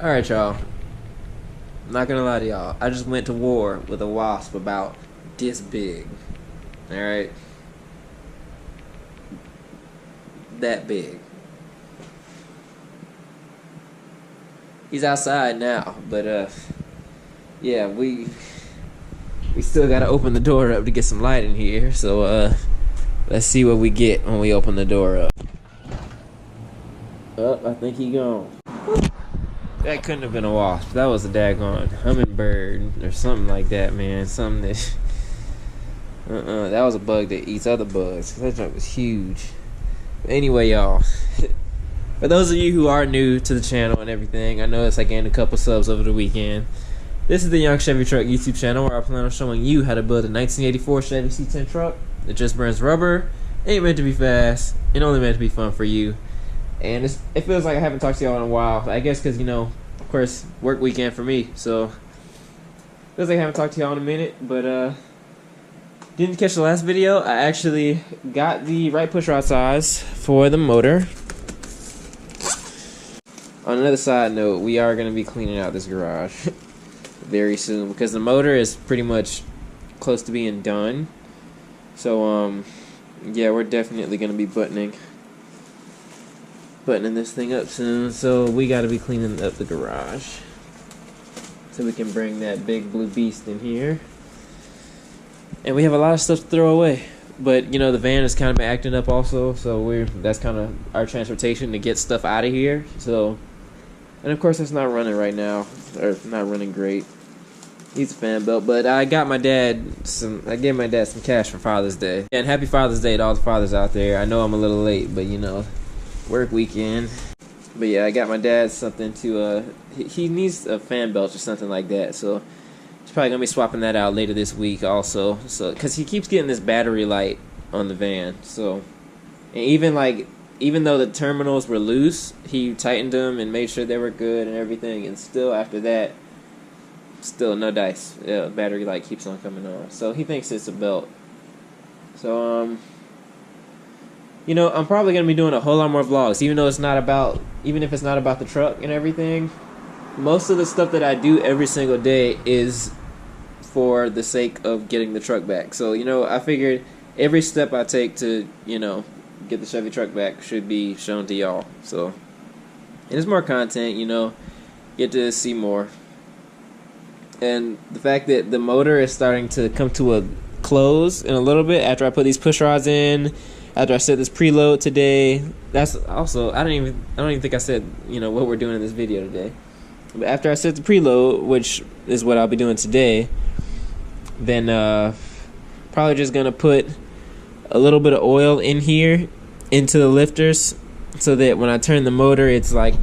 Alright, y'all. I'm not gonna lie to y'all. I just went to war with a wasp about this big. Alright? That big. He's outside now, but yeah, we still gotta open the door up to get some light in here, so let's see what we get when we open the door up. Oh, I think he gone. That couldn't have been a wasp. That was a daggone hummingbird or something like that, man. Something that that was a bug that eats other bugs. That junk was huge. But anyway, y'all, for those of you who are new to the channel and everything, I noticed I gained a couple subs over the weekend. This is the Young Chevy Truck YouTube channel where I plan on showing you how to build a 1984 Chevy C10 truck that just burns rubber, ain't meant to be fast, and only meant to be fun for you. And it feels like I haven't talked to y'all in a while. I guess because, you know, of course, work weekend for me. So, feels like I haven't talked to y'all in a minute. But, didn't catch the last video. I actually got the right pushrod size for the motor. On another side note, we are going to be cleaning out this garage very soon. Because the motor is pretty much close to being done. So, yeah, we're definitely going to be buttoning this thing up soon, so we got to be cleaning up the garage so we can bring that big blue beast in here. And we have a lot of stuff to throw away, but you know, the van is kind of been acting up also, so that's kind of our transportation to get stuff out of here. So, and of course it's not running right now, or not running great. He's a fan belt, but I gave my dad some cash for Father's Day. And happy Father's Day to all the fathers out there. I know I'm a little late, but you know, work weekend. But yeah, I got my dad something to he needs a fan belt or something like that, so he's probably gonna be swapping that out later this week also, so because he keeps getting this battery light on the van. So, and even though the terminals were loose, he tightened them and made sure they were good and everything, and still after that, still no dice. Yeah, battery light keeps on coming on, so he thinks it's a belt. So you know, I'm probably gonna be doing a whole lot more vlogs, even if it's not about the truck and everything. Most of the stuff that I do every single day is for the sake of getting the truck back. So, you know, I figured every step I take to, you know, get the Chevy truck back should be shown to y'all. So, and it's more content, you know, get to see more. And the fact that the motor is starting to come to a close in a little bit after I put these push rods in. After I said this preload today, that's also I don't even think I said, you know, what we're doing in this video today. But after I set the preload, which is what I'll be doing today, then probably just gonna put a little bit of oil in here into the lifters, so that when I turn the motor, it's like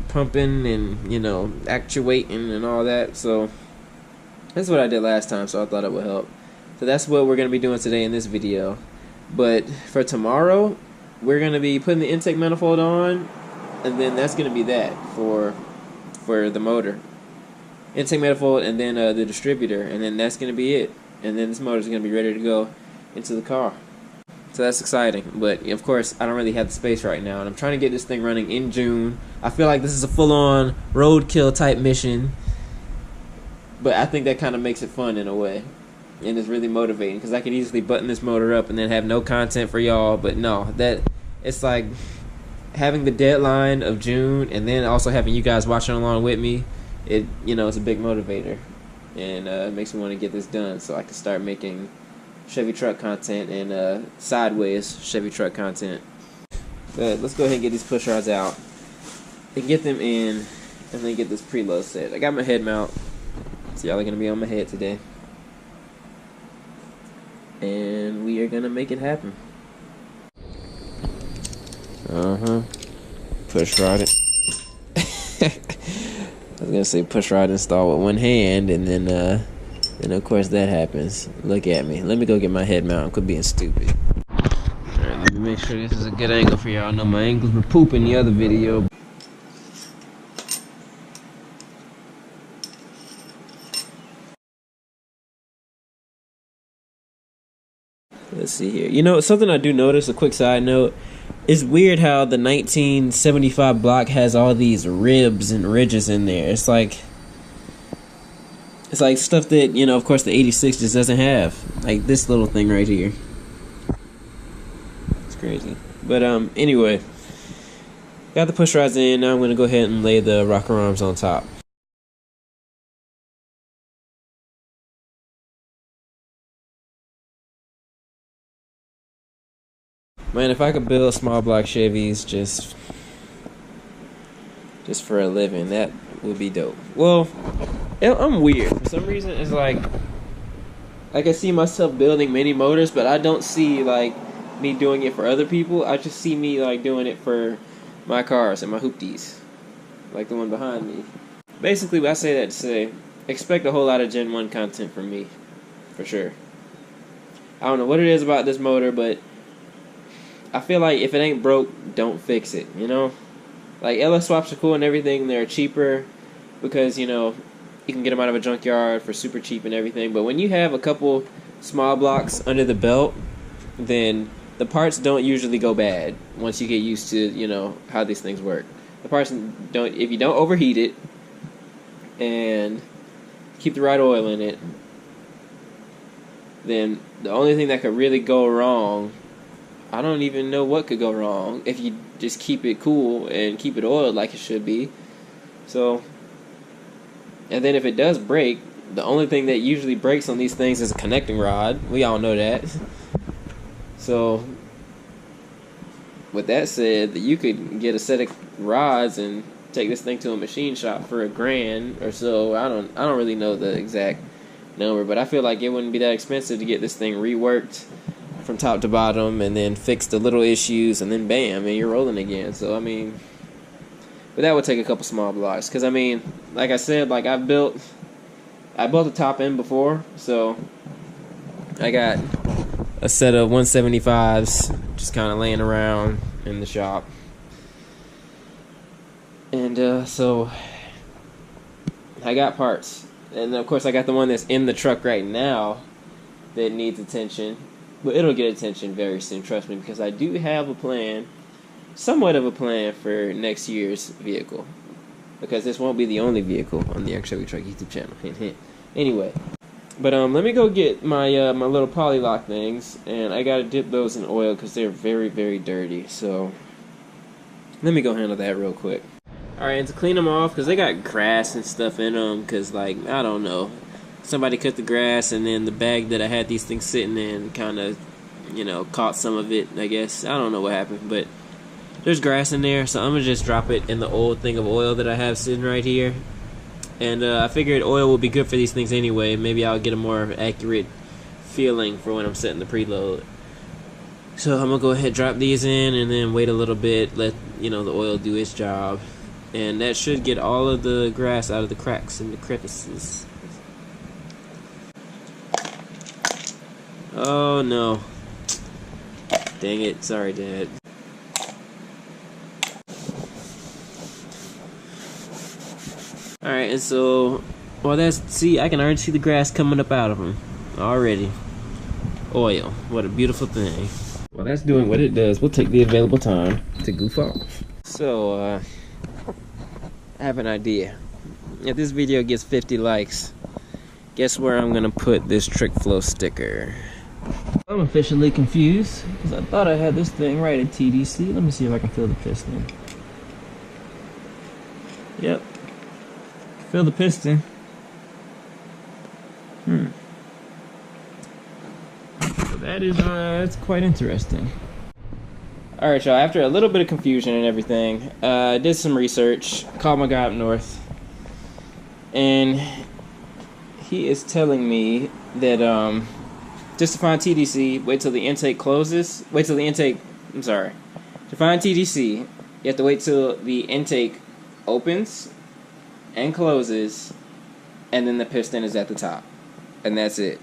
pumping and, you know, actuating and all that. So that's what I did last time, so I thought it would help. So that's what we're gonna be doing today in this video. But for tomorrow, we're going to be putting the intake manifold on, and then that's going to be that for the motor. Intake manifold, and then the distributor, and then that's going to be it. And then this motor is going to be ready to go into the car. So that's exciting. But, of course, I don't really have the space right now, and I'm trying to get this thing running in June. I feel like this is a full-on roadkill type mission, but I think that kind of makes it fun in a way. And it's really motivating because I could easily button this motor up and then have no content for y'all. But no, that it's like having the deadline of June and then also having you guys watching along with me. It, you know, it's a big motivator, and it makes me want to get this done so I can start making Chevy truck content and sideways Chevy truck content. But let's go ahead and get these push rods out and get them in, and then get this preload set. I got my head mount, so y'all are gonna be on my head today. And we are gonna make it happen. Push rod it. I was gonna say push rod install with one hand, and then of course that happens. Look at me. Let me go get my head mount. Quit being stupid. Alright, let me make sure this is a good angle for y'all. I know my angles were poop in the other video. Let's see here. You know, something I do notice, a quick side note, It's weird how the 1975 block has all these ribs and ridges in there. It's like stuff that, you know, of course the 86 just doesn't have. Like this little thing right here. It's crazy. But anyway, got the push rods in. Now I'm gonna go ahead and lay the rocker arms on top. Man, if I could build small block Chevys just for a living, that would be dope. Well, I'm weird. For some reason, it's like I can see myself building mini motors, but I don't see like me doing it for other people. I just see me like doing it for my cars and my hoopties, like the one behind me. Basically, I say that to say, expect a whole lot of Gen 1 content from me, for sure. I don't know what it is about this motor, but I feel like if it ain't broke, don't fix it, you know? Like, LS swaps are cool and everything. They're cheaper because, you know, you can get them out of a junkyard for super cheap and everything. But when you have a couple small blocks under the belt, then the parts don't usually go bad once you get used to, you know, how these things work. The parts don't, if you don't overheat it and keep the right oil in it, then the only thing that could really go wrong, I don't even know what could go wrong if you just keep it cool and keep it oiled like it should be. So, and then if it does break, the only thing that usually breaks on these things is a connecting rod. We all know that. So, with that said, you could get a set of rods and take this thing to a machine shop for $1,000 or so. I don't really know the exact number, but I feel like it wouldn't be that expensive to get this thing reworked from top to bottom and then fix the little issues, and then bam, and you're rolling again. So I mean, but that would take a couple small blocks, because I mean, like I said, like I built the top end before, so I got a set of 175s just kind of laying around in the shop, and so I got parts, and of course I got the one that's in the truck right now that needs attention. But it'll get attention very soon, trust me, because I do have a plan, somewhat of a plan for next year's vehicle. Because this won't be the only vehicle on the Chevy Truck YouTube channel. Hint, hint. Anyway, but let me go get my my little polylock things, and I gotta dip those in oil because they're very, very dirty. So let me go handle that real quick. All right, and to clean them off, because they got grass and stuff in them, because like I don't know. Somebody cut the grass, and then the bag that I had these things sitting in kind of, you know, caught some of it, I guess. I don't know what happened, but there's grass in there, so I'm going to just drop it in the old thing of oil that I have sitting right here. And I figured oil would be good for these things anyway. Maybe I'll get a more accurate feeling for when I'm setting the preload. So I'm going to go ahead and drop these in, and then wait a little bit, let, you know, the oil do its job. And that should get all of the grass out of the cracks and the crevices. Oh no. Dang it. Sorry, Dad. Alright, and so, well, see, I can already see the grass coming up out of them already. Oil. What a beautiful thing. Well, that's doing what it does. We'll take the available time to goof off. So, I have an idea. If this video gets 50 likes, guess where I'm gonna put this Trick Flow sticker? I'm officially confused because I thought I had this thing right at TDC. Let me see if I can feel the piston. Yep. Feel the piston. So that is that's quite interesting. Alright, y'all, after a little bit of confusion and everything, I did some research, called my guy up north, and he is telling me that just to find TDC, wait till the intake closes. Wait till the intake, to find TDC, you have to wait till the intake opens and closes, and then the piston is at the top. And that's it.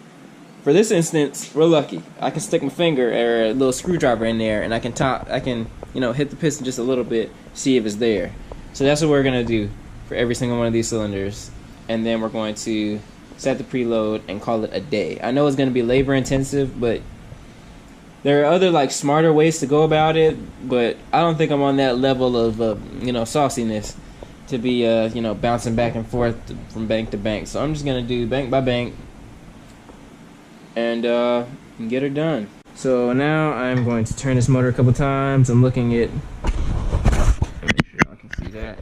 For this instance, we're lucky. I can stick my finger or a little screwdriver in there, and I can, you know, hit the piston just a little bit, see if it's there. So that's what we're gonna do for every single one of these cylinders. And then we're going to set the preload and call it a day. I know it's going to be labor intensive, but There are other like smarter ways to go about it, but I don't think I'm on that level of sauciness to be bouncing back and forth from bank to bank. So I'm just gonna do bank by bank and get her done. So now I'm going to turn this motor a couple times. I'm looking at. Make sure y'all can see that.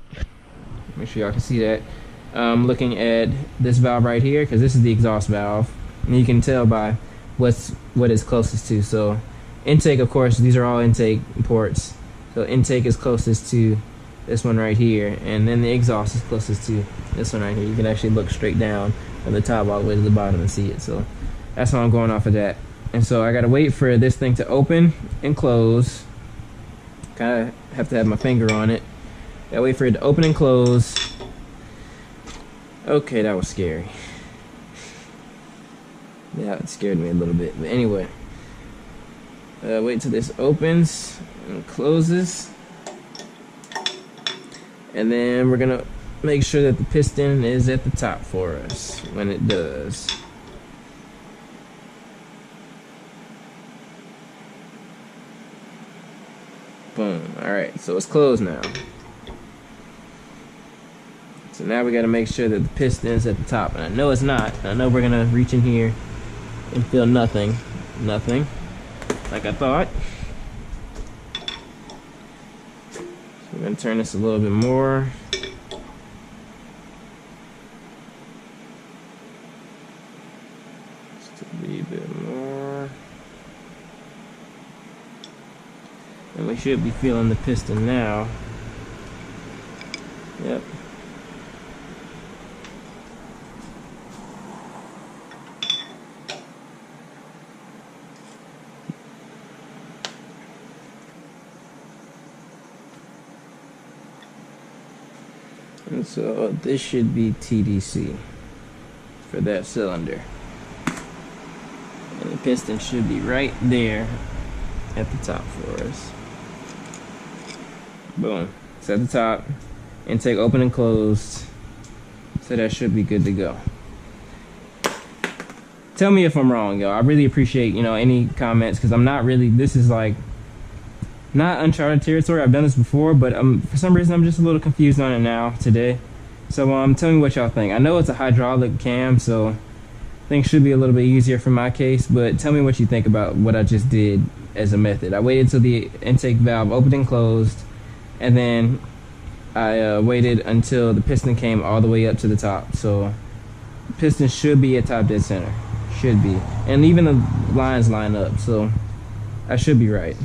Make sure y'all can see that. I'm looking at this valve right here because this is the exhaust valve, and you can tell by what it's closest to. So intake, of course, these are all intake ports. So intake is closest to this one right here, and then the exhaust is closest to this one right here. You can actually look straight down from the top all the way to the bottom and see it. So that's how I'm going off of that. And so I gotta wait for this thing to open and close. Kinda have to have my finger on it. Gotta wait for it to open and close. Okay, that was scary. Yeah, it scared me a little bit. But anyway, wait till this opens and closes. And then we're gonna make sure that the piston is at the top for us when it does. Boom. Alright, so it's closed now. So now we gotta make sure that the piston is at the top. And I know it's not. I know we're gonna reach in here and feel nothing. Nothing. Like I thought. So we're gonna turn this a little bit more. Just a wee bit more. And we should be feeling the piston now. Yep. And so this should be TDC for that cylinder. And the piston should be right there at the top for us. Boom. It's at the top. Intake open and closed. So that should be good to go. Tell me if I'm wrong, y'all. I really appreciate, any comments, because I'm not really, this is like not uncharted territory. I've done this before, but for some reason I'm just a little confused on it now today. So tell me what y'all think. I know it's a hydraulic cam, so things should be a little bit easier for my case, but tell me what you think about what I just did as a method. I waited till the intake valve opened and closed, and then I waited until the piston came all the way up to the top. So the piston should be at top dead center. Should be. And even the lines line up, so I should be right.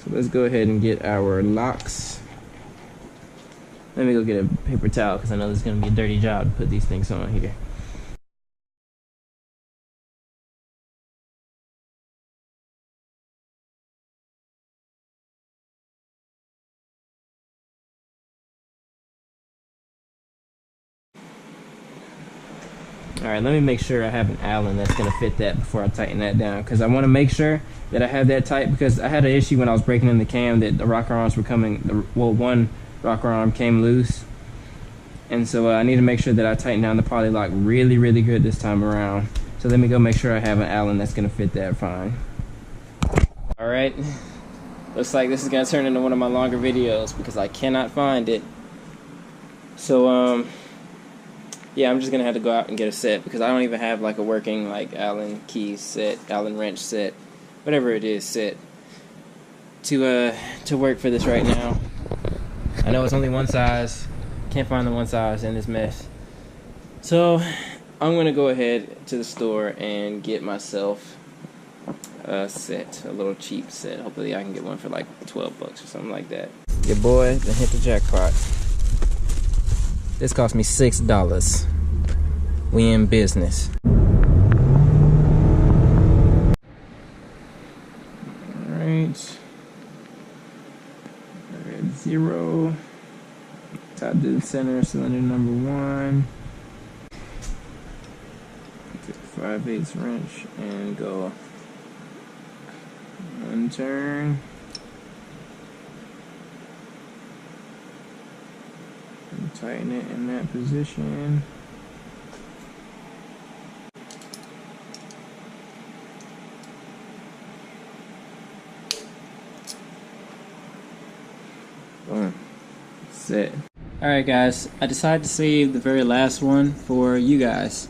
So let's go ahead and get our locks. Let me go get a paper towel because I know this is going to be a dirty job to put these things on here. Alright, let me make sure I have an Allen that's going to fit that before I tighten that down, because I want to make sure that I have that tight, because I had an issue when I was breaking in the cam that the rocker arms were coming, well, one rocker arm came loose, and so I need to make sure that I tighten down the poly lock really, really good this time around. So let me go make sure I have an Allen that's going to fit that fine. Alright, looks like this is going to turn into one of my longer videos because I cannot find it. So, yeah, I'm just gonna have to go out and get a set because I don't even have like a working like Allen key set, Allen wrench set, whatever it is set to work for this right now. I know it's only one size. Can't find the one size in this mess. So I'm gonna go ahead to the store and get myself a set, a little cheap set. Hopefully I can get one for like 12 bucks or something like that. Your boy done hit the jackpot. This cost me $6. We in business. Alright. Red 0. Top dead center, cylinder number 1. Take a 5/8 wrench and go one turn. Tighten it in that position. Boom. Set. Alright guys, I decided to save the very last one for you guys.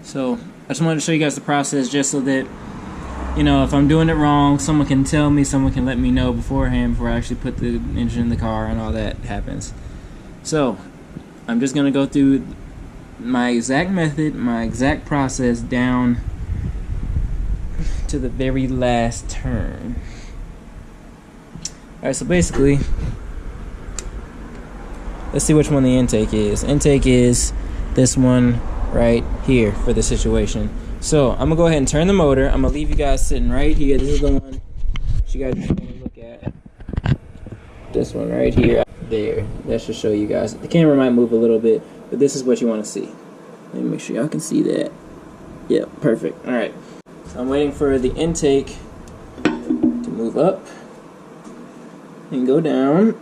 So I just wanted to show you guys the process just so that, you know, if I'm doing it wrong, someone can tell me, someone can let me know beforehand before I actually put the engine in the car and all that happens. So I'm just going to go through my exact method, my exact process down to the very last turn. Alright, so basically, let's see which one the intake is. Intake is this one right here for the situation. So I'm gonna go ahead and turn the motor. I'm gonna leave you guys sitting right here. This is the one you guys want to look at. This one right here. There. That should show you guys. The camera might move a little bit, but this is what you want to see. Let me make sure y'all can see that. Yep, perfect. Alright. So I'm waiting for the intake to move up and go down.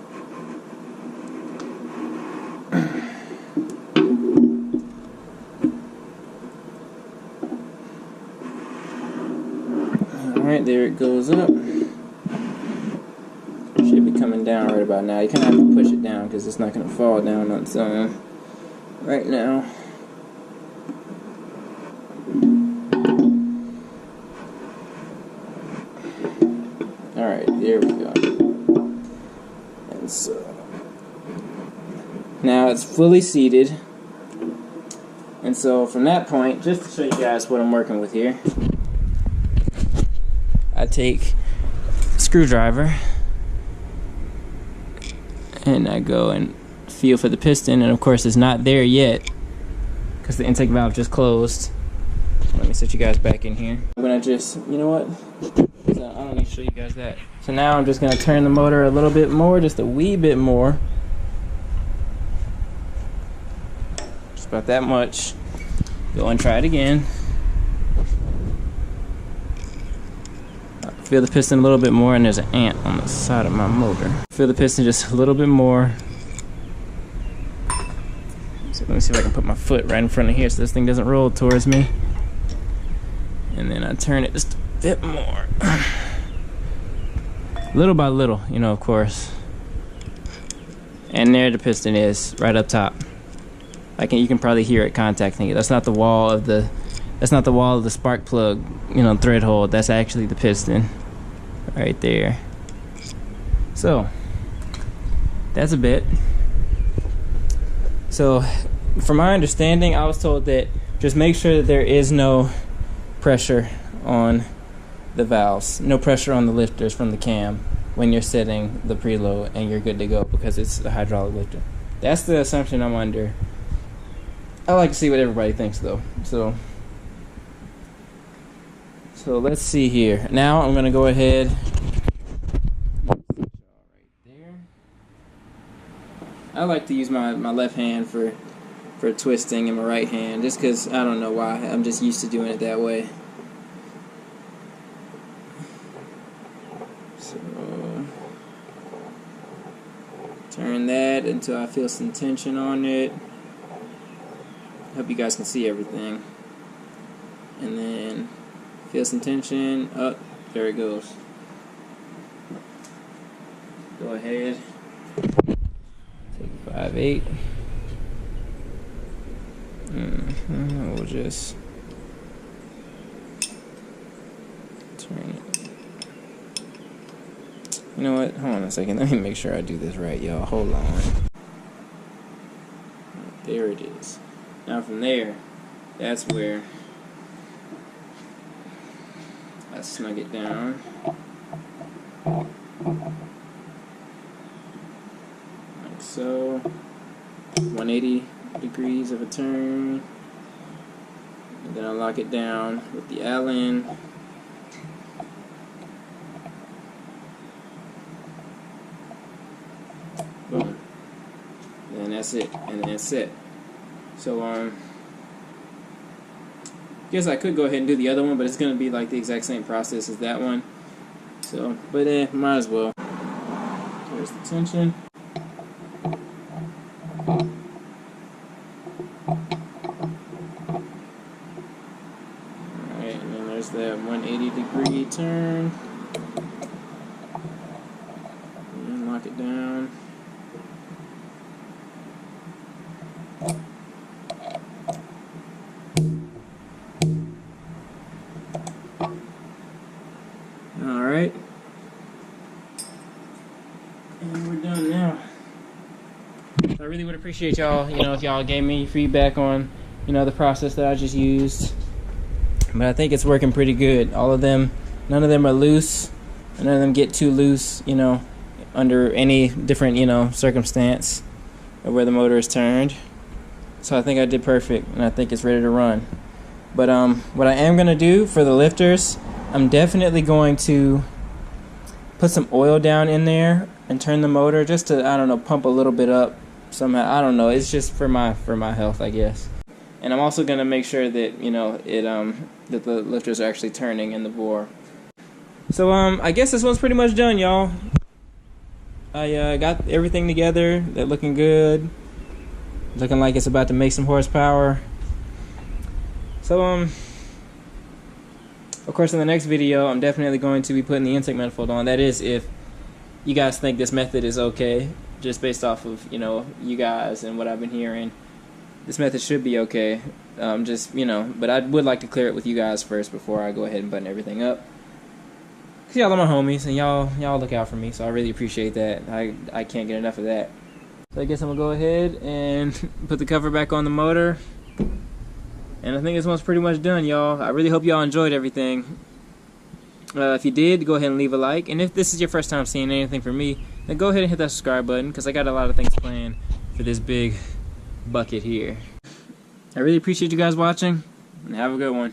Alright, there it goes up. Should be coming down right about now. You kind of have to push it down because it's not going to fall down on its own right now. Alright, there we go. And so now it's fully seated. And so from that point, just to show you guys what I'm working with here, I take a screwdriver and I go and feel for the piston, and of course it's not there yet because the intake valve just closed. Let me set you guys back in here. I'm gonna just, you know what? So I don't need to show you guys that. So now I'm just gonna turn the motor a little bit more, just a wee bit more. Just about that much. Go and try it again. Feel the piston a little bit more, and there's an ant on the side of my motor. Feel the piston just a little bit more. So let me see if I can put my foot right in front of here so this thing doesn't roll towards me. And then I turn it just a bit more. Little by little, you know, of course. And there the piston is, right up top. You can probably hear it contacting it. That's not the wall of the spark plug, you know, thread hole. That's actually the piston right there. So that's a bit. So from my understanding, I was told that just make sure that there is no pressure on the valves, no pressure on the lifters from the cam when you're setting the preload, and you're good to go because it's a hydraulic lifter. That's the assumption I'm under. I like to see what everybody thinks though. So let's see here. Now I'm gonna go ahead. Right there. I like to use my left hand for twisting and my right hand, just because I don't know why. I'm just used to doing it that way. So turn that until I feel some tension on it. Hope you guys can see everything. And then feel some tension. Up, there it goes. Go ahead. Take 5/8. We'll just turn it. You know what? Hold on a second. Let me make sure I do this right, y'all. Hold on. There it is. Now from there, that's where I snug it down. Like so. 180 degrees of a turn. And then I'll lock it down with the Allen. Boom. And that's it. And then it's set. So guess I could go ahead and do the other one, but it's gonna be like the exact same process as that one. So, but might as well. There's the tension. Alright, and then there's that 180-degree turn. And lock it down. And we're done now. So I really would appreciate y'all, if y'all gave me feedback on, the process that I just used. But I think it's working pretty good. All of them, none of them are loose. None of them get too loose, under any different, circumstance of where the motor is turned. So I think I did perfect, and I think it's ready to run. But what I am going to do for the lifters, I'm definitely going to put some oil down in there and turn the motor just to, I don't know, pump a little bit up somehow. I don't know. It's just for my health, I guess. And I'm also going to make sure that, that the lifters are actually turning in the bore. So I guess this one's pretty much done, y'all. I got everything together. They're looking good. Looking like it's about to make some horsepower. So of course, in the next video, I'm definitely going to be putting the intake manifold on. That is, if you guys think this method is okay, just based off of, you guys and what I've been hearing. This method should be okay. But I would like to clear it with you guys first before I go ahead and button everything up. Cause y'all are my homies, and y'all look out for me, so I really appreciate that. I can't get enough of that. So I guess I'm gonna go ahead and put the cover back on the motor. And I think this one's pretty much done, y'all. I really hope y'all enjoyed everything. If you did, go ahead and leave a like. And if this is your first time seeing anything from me, then go ahead and hit that subscribe button, because I got a lot of things planned for this big bucket here. I really appreciate you guys watching, and have a good one.